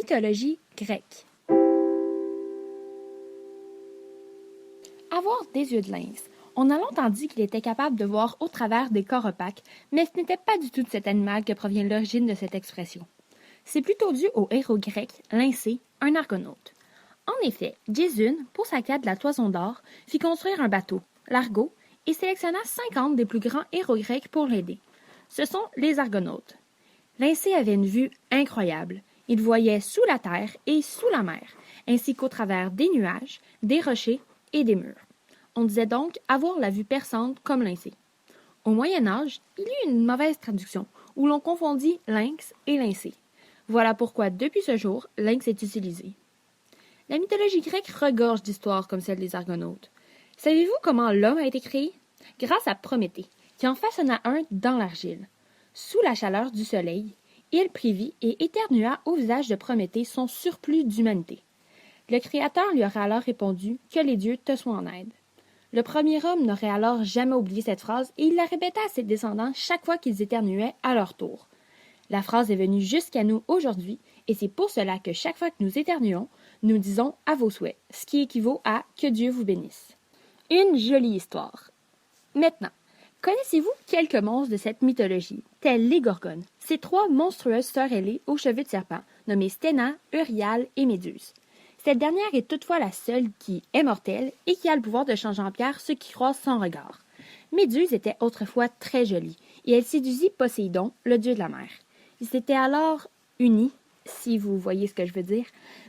mythologie grecque. Avoir des yeux de lynx. On a longtemps dit qu'il était capable de voir au travers des corps opaques, mais ce n'était pas du tout de cet animal que provient l'origine de cette expression. C'est plutôt dû au héros grec Lyncée, un argonaute. En effet, Jésus, pour sa quête de la toison d'or, fit construire un bateau, l'Argo, et sélectionna 50 des plus grands héros grecs pour l'aider. Ce sont les argonautes. Lyncée avait une vue incroyable. Il voyait sous la terre et sous la mer, ainsi qu'au travers des nuages, des rochers et des murs. On disait donc avoir la vue perçante comme Lyncée. Au Moyen Âge, il y eut une mauvaise traduction, où l'on confondit lynx et Lyncée. Voilà pourquoi, depuis ce jour, lynx est utilisé. La mythologie grecque regorge d'histoires comme celle des Argonautes. Savez-vous comment l'homme a été créé? Grâce à Prométhée, qui en façonna un dans l'argile. Sous la chaleur du soleil, il prit vie et éternua au visage de Prométhée son surplus d'humanité. Le Créateur lui aurait alors répondu « Que les dieux te soient en aide ». Le premier homme n'aurait alors jamais oublié cette phrase et il la répéta à ses descendants chaque fois qu'ils éternuaient à leur tour. La phrase est venue jusqu'à nous aujourd'hui et c'est pour cela que chaque fois que nous éternuons, nous disons « à vos souhaits », ce qui équivaut à « que Dieu vous bénisse ». Une jolie histoire. Maintenant, connaissez-vous quelques monstres de cette mythologie, tels les Gorgones, ces trois monstrueuses sœurs ailées aux cheveux de serpent, nommées Sténa, Euryale et Méduse. Cette dernière est toutefois la seule qui est mortelle et qui a le pouvoir de changer en pierre ceux qui croisent son regard. Méduse était autrefois très jolie et elle séduisit Poséidon, le dieu de la mer. Ils s'étaient alors unis, si vous voyez ce que je veux dire,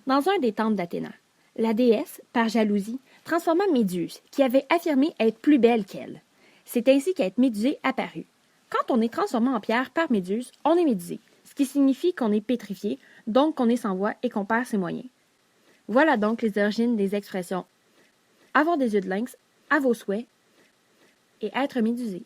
dans un des temples d'Athéna. La déesse, par jalousie, transforma Méduse, qui avait affirmé être plus belle qu'elle. C'est ainsi qu'être médusée apparut. Quand on est transformé en pierre par Méduse, on est médusé, ce qui signifie qu'on est pétrifié, donc qu'on est sans voix et qu'on perd ses moyens. Voilà donc les origines des expressions « avoir des yeux de lynx »,« à vos souhaits » et « être médusé ».